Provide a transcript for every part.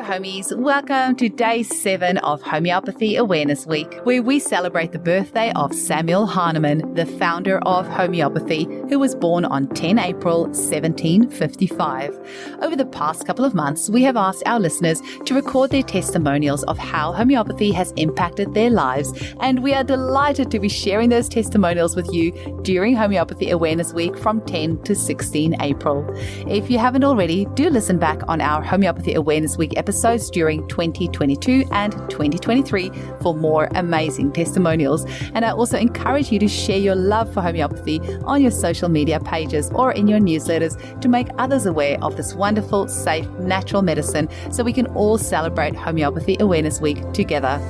homies, welcome to day 7 of Homeopathy Awareness Week, where we celebrate the birthday of Samuel Hahnemann, the founder of homeopathy, who was born on 10 April 1755. Over the past couple of months, we have asked our listeners to record their testimonials of how homeopathy has impacted their lives, and we are delighted to be sharing those testimonials with you during Homeopathy Awareness Week from 10 to 16 April. If you haven't already, do listen back on our Homeopathy Awareness Week episodes during 2022 and 2023 for more amazing testimonials. And I also encourage you to share your love for homeopathy on your social media pages or in your newsletters to make others aware of this wonderful, safe, natural medicine so we can all celebrate Homeopathy Awareness Week together.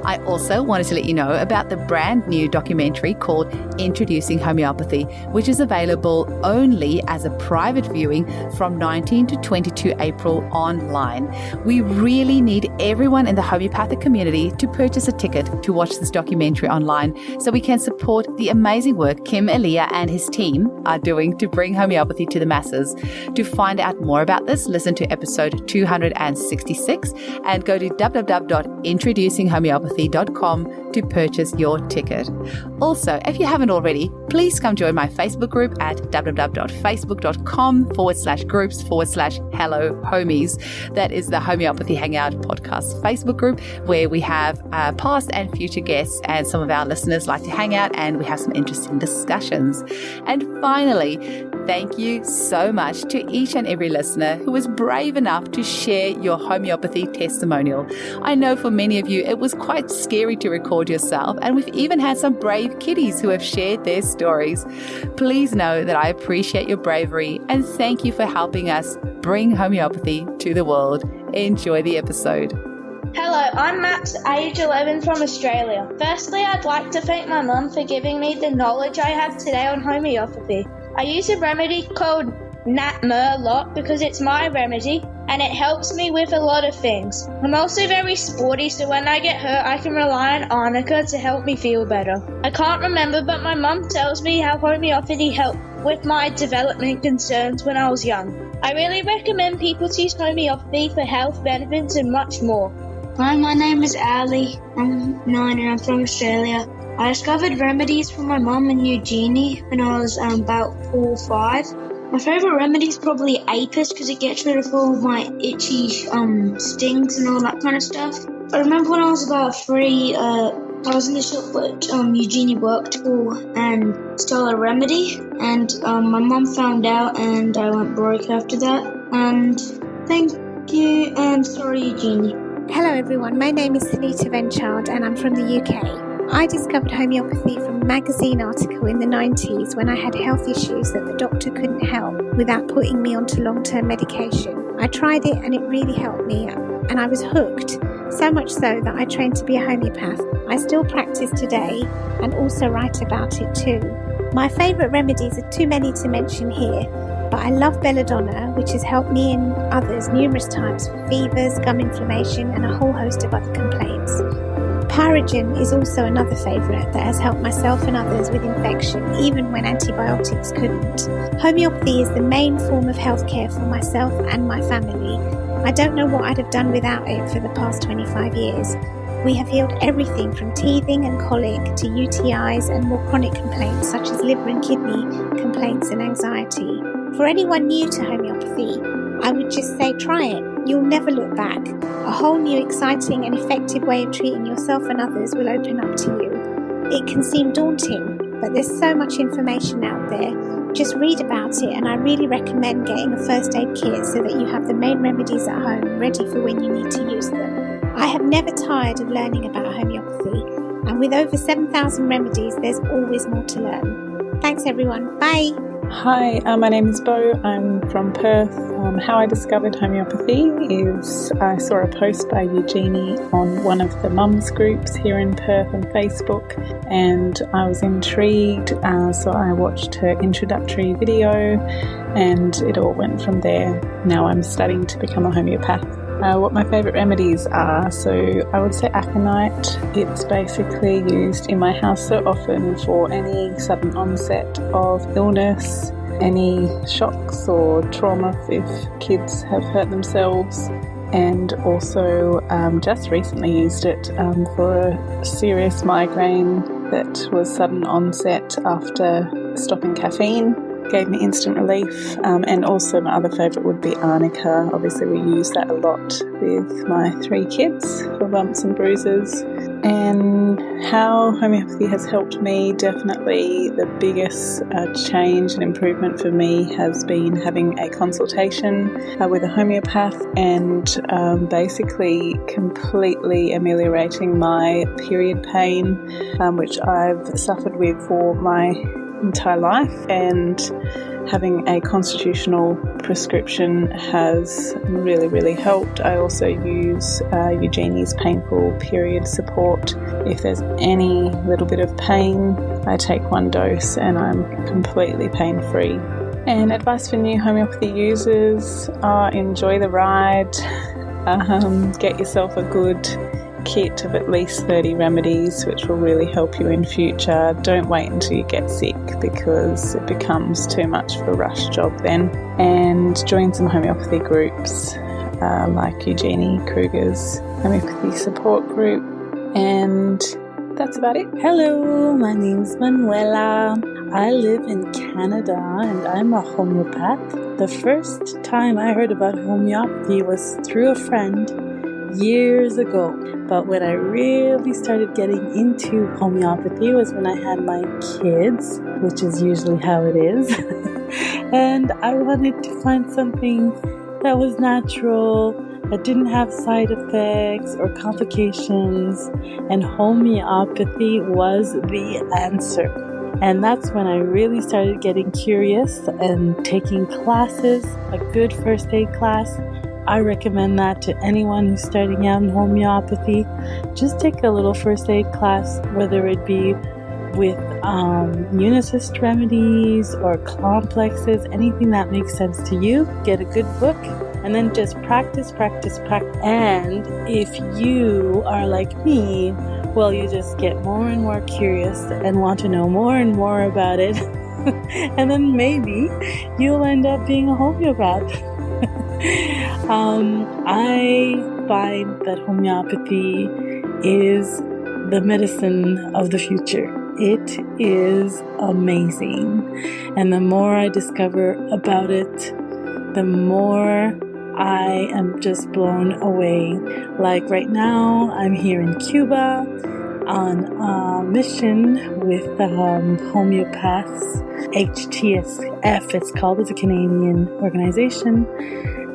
I also wanted to let you know about the brand new documentary called Introducing Homeopathy, which is available only as a private viewing from 19 to 22 April online. We really need everyone in the homeopathic community to purchase a ticket to watch this documentary online so we can support the amazing work Kim Elia and his team are doing to bring homeopathy to the masses. To find out more about this, listen to episode 266 and go to www.introducinghomeopathy.com to purchase your ticket. Also, if you haven't already, please come join my Facebook group at www.facebook.com/groups/Hello Homies. That is the Homeopathy Hangout Podcast Facebook group where we have past and future guests, and some of our listeners like to hang out and we have some interesting discussions. And finally, thank you so much to each and every listener who was brave enough to share your homeopathy testimonial. I know for many of you it was quite scary to record yourself, and we've even had some brave kiddies who have shared their stories. Please know that I appreciate your bravery and thank you for helping us bring homeopathy to the world. Enjoy the episode. Hello, I'm Max, age 11 from Australia. Firstly, I'd like to thank my mum for giving me the knowledge I have today on homeopathy. I use a remedy called Nat Murloc because it's my remedy and it helps me with a lot of things. I'm also very sporty, so when I get hurt I can rely on arnica to help me feel better. I can't remember, but my mum tells me how homeopathy helped with my development concerns when I was young. I really recommend people to use homeopathy for health benefits and much more. Hi, my name is Ali. I'm 9 and I'm from Australia. I discovered remedies from my mum and Eugenie when I was about 4 or 5. My favourite remedy is probably Apis because it gets rid of all my itchy stings and all that kind of stuff. I remember when I was about 3, I was in the shop that Eugenie worked for and stole a remedy, and my mum found out and I went broke after that. And thank you, and sorry Eugenie. Hello everyone, my name is Sunita Venchard and I'm from the UK. I discovered homeopathy from a magazine article in the 90s when I had health issues that the doctor couldn't help without putting me onto long-term medication. I tried it and it really helped me and I was hooked, so much so that I trained to be a homeopath. I still practice today and also write about it too. My favourite remedies are too many to mention here, but I love belladonna, which has helped me and others numerous times for fevers, gum inflammation and a whole host of other complaints. Pyrogen is also another favourite that has helped myself and others with infection, even when antibiotics couldn't. Homeopathy is the main form of healthcare for myself and my family. I don't know what I'd have done without it for the past 25 years. We have healed everything from teething and colic to UTIs and more chronic complaints such as liver and kidney complaints and anxiety. For anyone new to homeopathy, I would just say try it. You'll never look back. A whole new exciting and effective way of treating yourself and others will open up to you. It can seem daunting, but there's so much information out there. Just read about it, and I really recommend getting a first aid kit so that you have the main remedies at home ready for when you need to use them. I have never tired of learning about homeopathy, and with over 7,000 remedies, there's always more to learn. Thanks everyone. Bye. Hi, my name is Bo. I'm from Perth. How I discovered homeopathy is I saw a post by Eugenie on one of the mums groups here in Perth on Facebook, and I was intrigued, so I watched her introductory video and it all went from there. Now I'm studying to become a homeopath. What my favourite remedies are, so I would say aconite. It's basically used in my house so often for any sudden onset of illness, any shocks or trauma if kids have hurt themselves, and also just recently used it for a serious migraine that was sudden onset after stopping caffeine. Gave me instant relief, and also my other favourite would be arnica. Obviously we use that a lot with my 3 kids for bumps and bruises. And how homeopathy has helped me, definitely the biggest change and improvement for me has been having a consultation with a homeopath and basically completely ameliorating my period pain, which I've suffered with for my entire life, and having a constitutional prescription has really helped. I also use Eugenie's painful period support. If there's any little bit of pain, I take 1 dose and I'm completely pain-free. And advice for new homeopathy users, enjoy the ride, get yourself a good kit of at least 30 remedies, which will really help you in future. Don't wait until you get sick, because it becomes too much of a rush job then. And join some homeopathy groups like Eugenie Kruger's homeopathy support group. And that's about it. Hello, my name's Manuela. I live in Canada and I'm a homeopath. The first time I heard about homeopathy was through a friend years ago. But when I really started getting into homeopathy was when I had my kids, which is usually how it is. And I wanted to find something that was natural, that didn't have side effects or complications, and homeopathy was the answer. And that's when I really started getting curious and taking classes, a good first aid class. I recommend that to anyone who's starting out in homeopathy. Just take a little first aid class, whether it be with unisys remedies or complexes, anything that makes sense to you. Get a good book and then just practice. And if you are like me, well, you just get more and more curious and want to know more and more about it. And then maybe you'll end up being a homeopath. I find that homeopathy is the medicine of the future. It is amazing. And the more I discover about it, the more I am just blown away. Like right now, I'm here in Cuba on a mission with the homeopaths, HTSF it's called. It's a Canadian organization.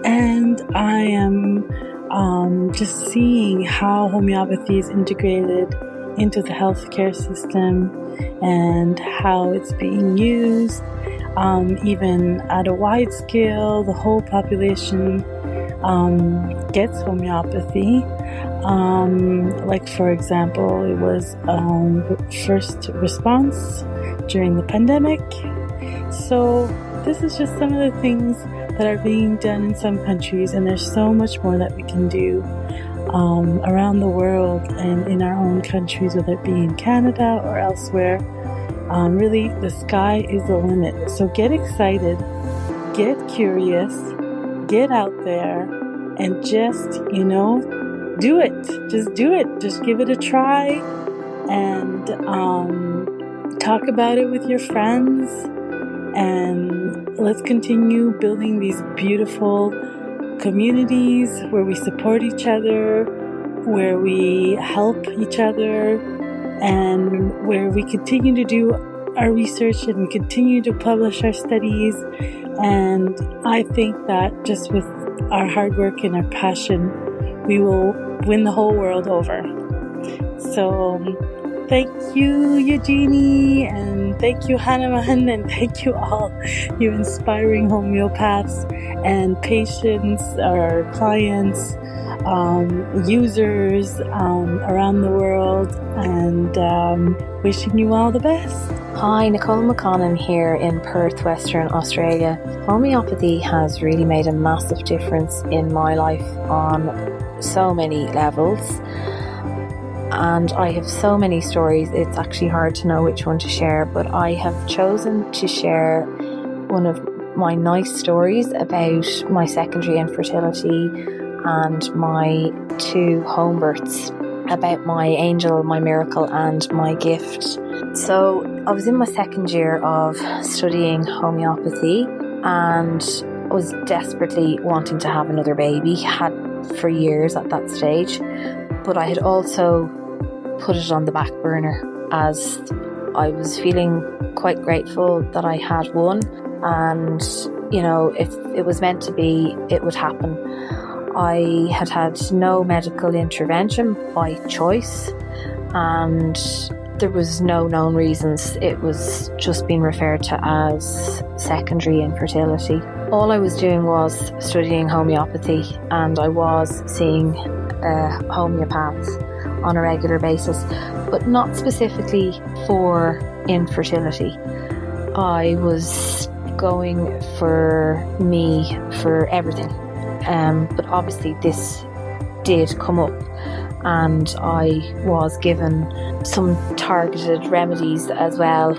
And I am just seeing how homeopathy is integrated into the healthcare system and how it's being used, even at a wide scale. The whole population gets homeopathy. Like for example, it was first response during the pandemic. So this is just some of the things that are being done in some countries, and there's so much more that we can do around the world and in our own countries, whether it be in Canada or elsewhere. Really, the sky is the limit. So get excited, get curious, get out there, and just, do it. Just do it. Just give it a try, and talk about it with your friends. And let's continue building these beautiful communities where we support each other, where we help each other, and where we continue to do our research and we continue to publish our studies. And I think that just with our hard work and our passion, we will win the whole world over. So thank you, Eugenie, and thank you, Hanuman, and thank you all, you inspiring homeopaths and patients, our clients, users around the world, and wishing you all the best. Hi, Nicole McConnon here in Perth, Western Australia. Homeopathy has really made a massive difference in my life on so many levels. And I have so many stories, it's actually hard to know which one to share, but I have chosen to share one of my nice stories about my secondary infertility and my 2 home births, about my angel, my miracle, and my gift. So I was in my 2nd year of studying homeopathy and I was desperately wanting to have another baby, had for years at that stage, but I had also put it on the back burner as I was feeling quite grateful that I had one, and you know, if it was meant to be, it would happen. I had no medical intervention by choice, and there was no known reasons. It was just being referred to as secondary infertility. All I was doing was studying homeopathy, and I was seeing a homeopath on a regular basis, but not specifically for infertility. I was going for me for everything, but obviously this did come up, and I was given some targeted remedies as well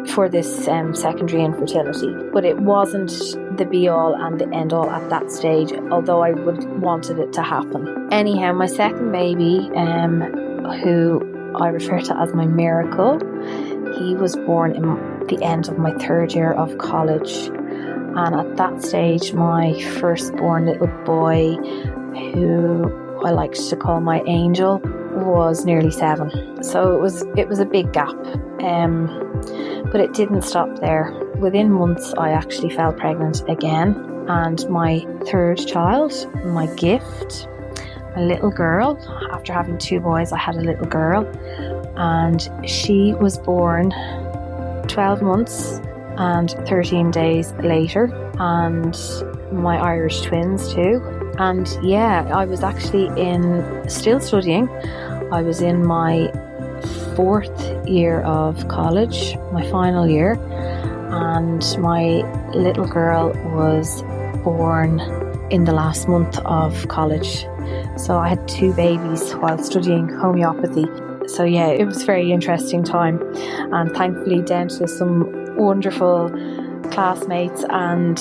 for this secondary infertility, but it wasn't the be all and the end all at that stage, although I would wanted it to happen. Anyhow, my second baby, who I refer to as my miracle, he was born in the end of my 3rd year of college, and at that stage my firstborn little boy, who I liked to call my angel, was nearly 7. So it was a big gap, but it didn't stop there. Within months I actually fell pregnant again, and my 3rd child, my gift, a little girl. After having 2 boys, I had a little girl, and she was born 12 months and 13 days later, and my Irish twins too. And yeah, I was actually still studying. I was in my 4th year of college, my final year, and my little girl was born in the last month of college. So I had 2 babies while studying homeopathy. So yeah, it was a very interesting time, and thankfully down to some wonderful classmates and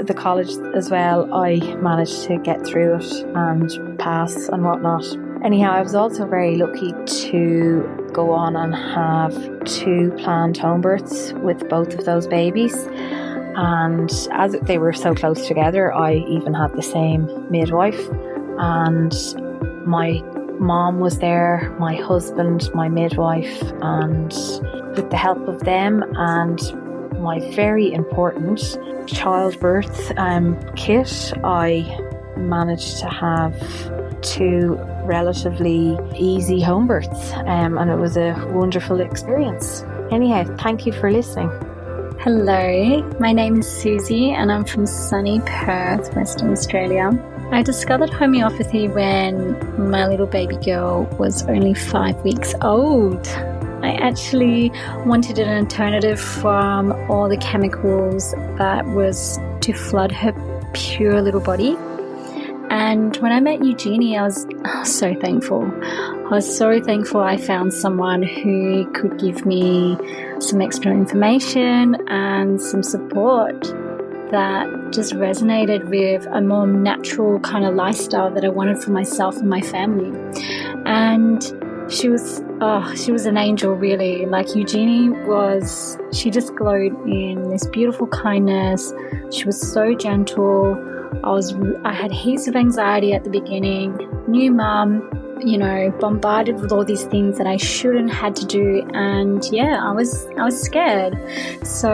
the college as well, I managed to get through it and pass and whatnot. Anyhow, I was also very lucky to go on and have 2 planned home births with both of those babies, and as they were so close together, I even had the same midwife, and my mom was there, my husband, my midwife, and with the help of them and my very important childbirth kit, I managed to have 2 relatively easy home births, and it was a wonderful experience. Anyhow, thank you for listening. Hello, my name is Susie and I'm from sunny Perth, Western Australia. I discovered homeopathy when my little baby girl was only 5 weeks old. I actually wanted an alternative from all the chemicals that was to flood her pure little body. And when I met Eugenie, I was so thankful. I was so thankful I found someone who could give me some extra information and some support that just resonated with a more natural kind of lifestyle that I wanted for myself and my family. And she was an angel, really. Like Eugenie she just glowed in this beautiful kindness. She was so gentle. I had heaps of anxiety at the beginning. New mum, bombarded with all these things that I shouldn't had to do, and yeah, I was scared. So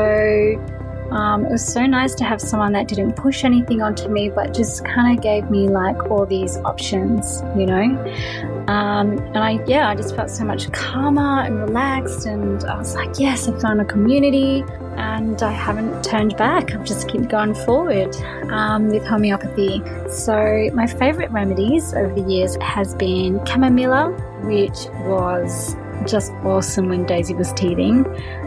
it was so nice to have someone that didn't push anything onto me, but just kind of gave me like all these options, and I just felt so much calmer and relaxed, and I was like, yes, I found a community, and I haven't turned back. I've just kept going forward with homeopathy. So my favorite remedies over the years has been chamomilla, which was just awesome when Daisy was teething.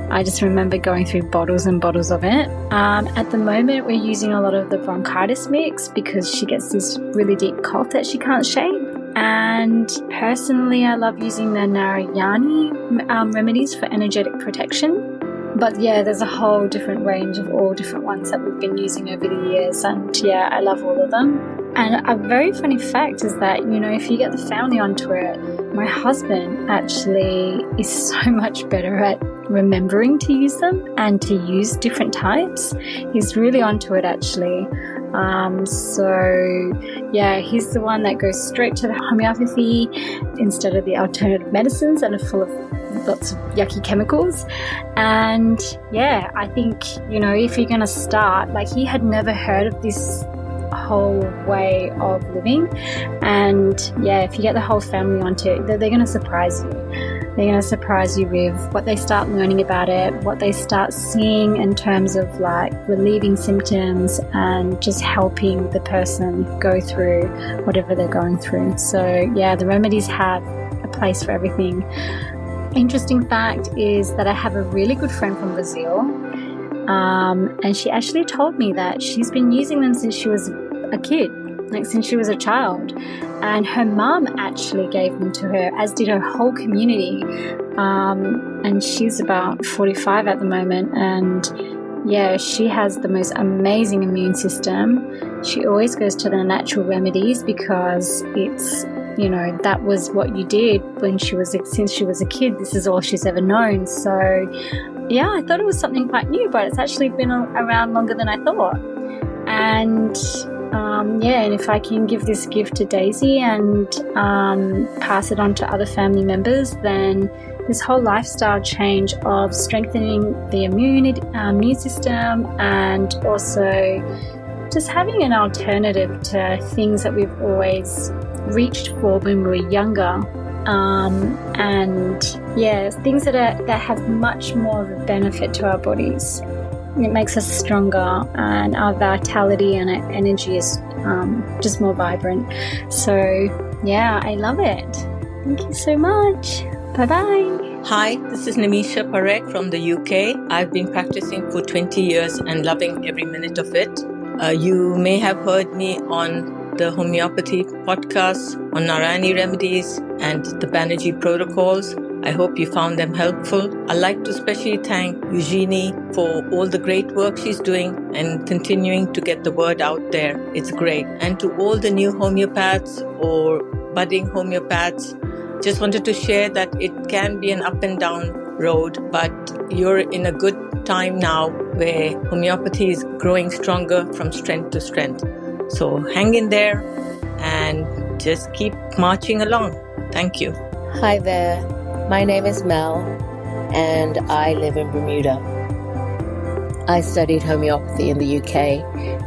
I just remember going through bottles and bottles of it. At the moment, we're using a lot of the bronchitis mix because she gets this really deep cough that she can't shake. And personally, I love using the Narayani remedies for energetic protection. But yeah, there's a whole different range of all different ones that we've been using over the years, and yeah, I love all of them. And a very funny fact is that, if you get the family onto it, my husband actually is so much better at remembering to use them and to use different types. He's really onto it, actually. He's the one that goes straight to the homeopathy instead of the alternative medicines that are full of lots of yucky chemicals. And I think, if you're going to start, he had never heard of this whole way of living, and if you get the whole family onto it, they're going to surprise you. They're going to surprise you with what they start learning about it, what they start seeing in terms of relieving symptoms and just helping the person go through whatever they're going through. So the remedies have a place for everything. Interesting fact is that I have a really good friend from Brazil, and she actually told me that she's been using them since she was a kid, since she was a child, and her mum actually gave them to her, as did her whole community, and she's about 45 at the moment, and she has the most amazing immune system. She always goes to the natural remedies because it's that was what you did since she was a kid. This is all she's ever known. So I thought it was something quite new, but it's actually been around longer than I thought. And and if I can give this gift to Daisy and pass it on to other family members, then this whole lifestyle change of strengthening the immune system, and also just having an alternative to things that we've always reached for when we were younger, things that have much more of a benefit to our bodies. It makes us stronger, and our vitality and our energy is just more vibrant. So I love it. Thank you so much. Bye-bye. Hi, this is Nimisha Parekh from the UK. I've been practicing for 20 years and loving every minute of it. You may have heard me on the homeopathy podcast on Narayani remedies and the Banerjee protocols. I hope you found them helpful. I'd like to especially thank Eugenie for all the great work she's doing and continuing to get the word out there. It's great. And to all the new homeopaths or budding homeopaths, just wanted to share that it can be an up and down road, but you're in a good time now where homeopathy is growing stronger from strength to strength. So hang in there and just keep marching along. Thank you. Hi there. My name is Mel, and I live in Bermuda. I studied homeopathy in the UK,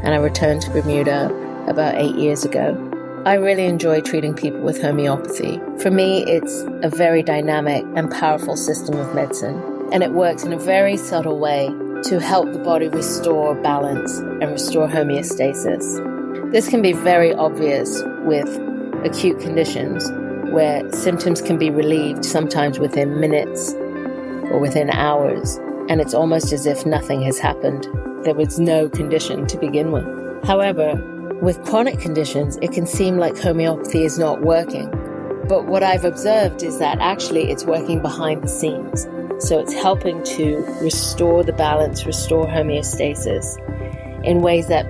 and I returned to Bermuda about 8 years ago. I really enjoy treating people with homeopathy. For me, it's a very dynamic and powerful system of medicine, and it works in a very subtle way to help the body restore balance and restore homeostasis. This can be very obvious with acute conditions where symptoms can be relieved sometimes within minutes or within hours, and it's almost as if nothing has happened. There was no condition to begin with. However, with chronic conditions, it can seem like homeopathy is not working. But what I've observed is that actually it's working behind the scenes. So it's helping to restore the balance, restore homeostasis in ways that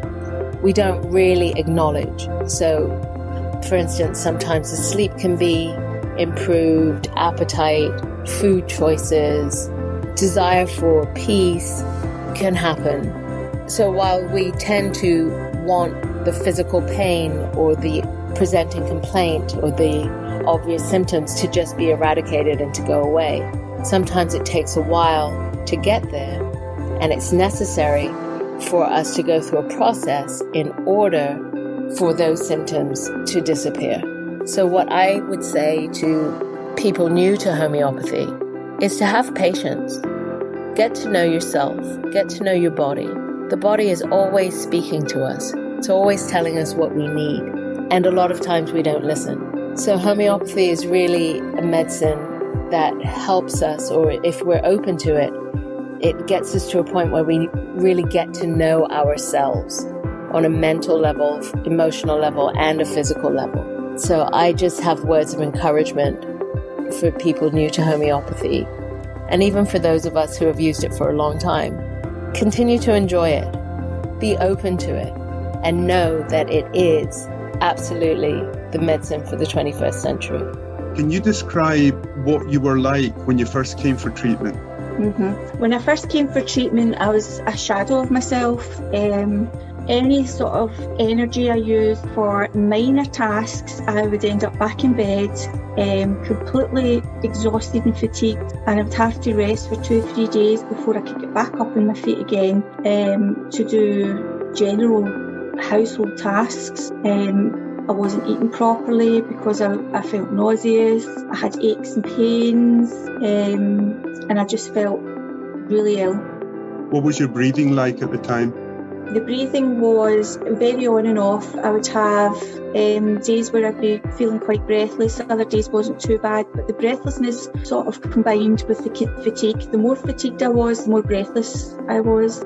we don't really acknowledge. So, for instance, sometimes the sleep can be improved, appetite, food choices, desire for peace can happen. So while we tend to want the physical pain or the presenting complaint or the obvious symptoms to just be eradicated and to go away, sometimes it takes a while to get there, and it's necessary for us to go through a process in order for those symptoms to disappear. So what I would say to people new to homeopathy is to have patience. Get to know yourself. Get to know your body. The body is always speaking to us. It's always telling us what we need. And a lot of times we don't listen. So homeopathy is really a medicine that helps us, or if we're open to it, it gets us to a point where we really get to know ourselves on a mental level, emotional level, and a physical level. So I just have words of encouragement for people new to homeopathy, and even for those of us who have used it for a long time. Continue to enjoy it, be open to it, and know that it is absolutely the medicine for the 21st century. Can you describe what you were like when you first came for treatment? When I first came for treatment, I was a shadow of myself. Any sort of energy I used for minor tasks, I would end up back in bed, completely exhausted and fatigued, and I would have to rest for 2-3 days before I could get back up on my feet again to do general household tasks. I wasn't eating properly because I felt nauseous, I had aches and pains, and I just felt really ill. What was your breathing like at the time? The breathing was very on and off. I would have days where I'd be feeling quite breathless, other days wasn't too bad, but the breathlessness sort of combined with the fatigue. The more fatigued I was, the more breathless I was.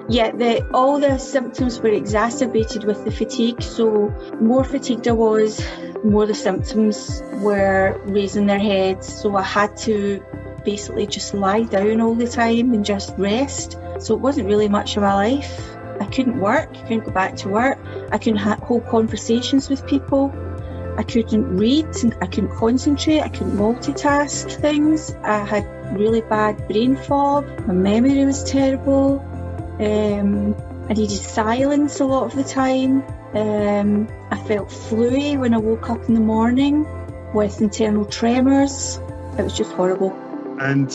All the symptoms were exacerbated with the fatigue, so the more fatigued I was, the more the symptoms were raising their heads, so I had to basically just lie down all the time and just rest. So it wasn't really much of my life. I couldn't work, I couldn't go back to work, I couldn't hold conversations with people, I couldn't read, I couldn't concentrate, I couldn't multitask things, I had really bad brain fog, my memory was terrible, I needed silence a lot of the time, I felt fluey when I woke up in the morning with internal tremors. It was just horrible. And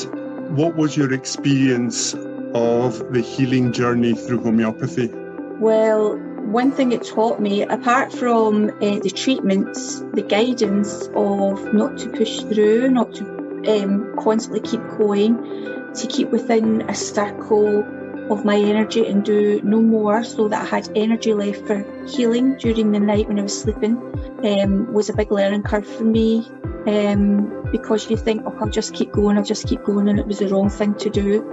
what was your experience of the healing journey through homeopathy? Well, one thing it taught me, apart from the treatments, the guidance of not to push through, not to constantly keep going, to keep within a circle of my energy and do no more, so that I had energy left for healing during the night when I was sleeping, was a big learning curve for me. Because you think, I'll just keep going, and it was the wrong thing to do.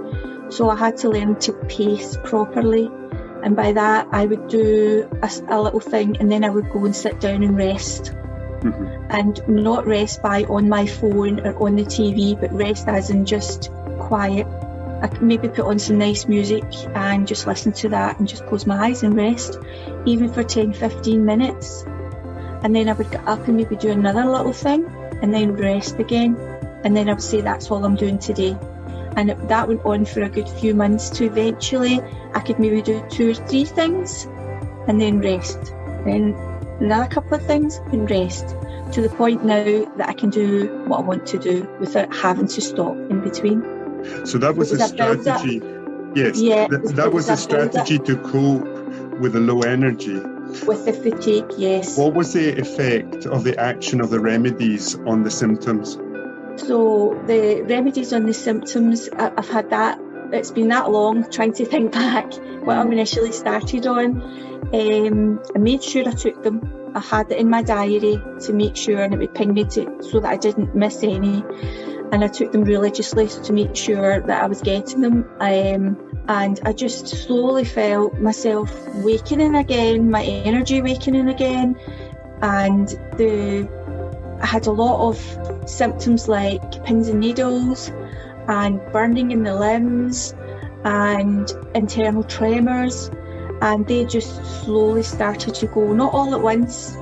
So I had to learn to pace properly, and by that I would do a little thing and then I would go and sit down and rest. And not rest by on my phone or on the TV, but rest as in just quiet. I could maybe put on some nice music and just listen to that and just close my eyes and rest, even for 10-15 minutes. And then I would get up and maybe do another little thing and then rest again, and then I would say that's all I'm doing today. And that went on for a good few months, to eventually I could maybe do 2 or 3 things and then rest, then another couple of things and rest, to the point now that I can do what I want to do without having to stop in between. So that was a strategy. Yes, that was a strategy to cope with the low energy. With the fatigue, yes. What was the effect of the action of the remedies on the symptoms? So the remedies on the symptoms, I've had that, it's been that long trying to think back what I initially started on. I made sure I took them. I had it in my diary to make sure, and it would ping me so that I didn't miss any. And I took them religiously to make sure that I was getting them. And I just slowly felt myself wakening again, my energy wakening again. And I had a lot of symptoms like pins and needles and burning in the limbs and internal tremors, and they just slowly started to go, not all at once,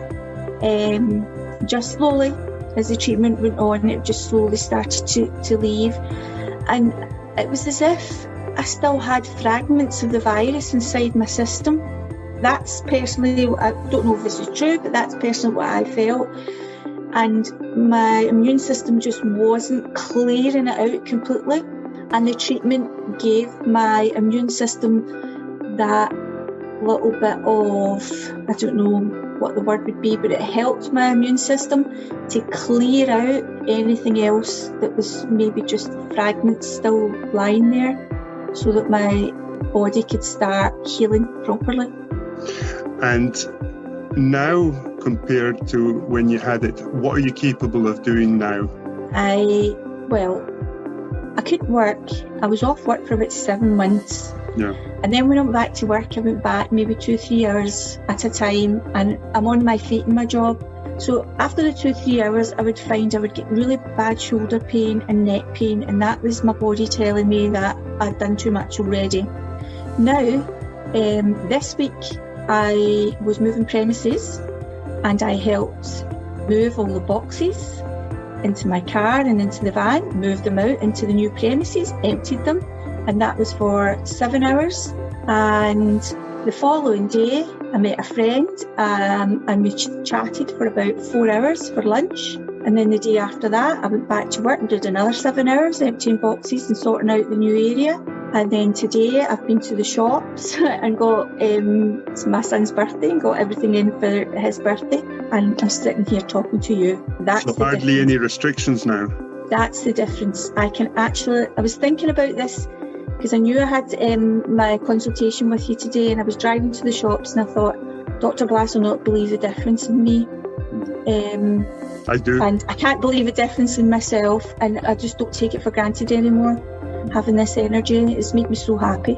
just slowly. As the treatment went on, it just slowly started to leave, and it was as if I still had fragments of the virus inside my system. That's personally, I don't know if this is true, but that's personally what I felt. And my immune system just wasn't clearing it out completely. And the treatment gave my immune system that little bit of, I don't know what the word would be, but it helped my immune system to clear out anything else that was maybe just fragments still lying there, so that my body could start healing properly. And now, compared to when you had it, what are you capable of doing now? I couldn't work. I was off work for about 7 months. Yeah. And then when I went back to work, I went back maybe 2-3 hours at a time, and I'm on my feet in my job. So after the 2-3 hours, I would find I would get really bad shoulder pain and neck pain, and that was my body telling me that I'd done too much already. Now, this week, I was moving premises, and I helped move all the boxes into my car and into the van, moved them out into the new premises, emptied them, and that was for 7 hours. And the following day, I met a friend and we chatted for about 4 hours for lunch. And then the day after that, I went back to work and did another 7 hours, emptying boxes and sorting out the new area. And then today I've been to the shops and got, it's my son's birthday, and got everything in for his birthday. And I'm sitting here talking to you. That's so hardly any restrictions now. That's the difference. I was thinking about this because I knew I had my consultation with you today, and I was driving to the shops and I thought, Dr. Glass will not believe the difference in me. I do. And I can't believe the difference in myself, and I just don't take it for granted anymore. Having this energy, it's made me so happy.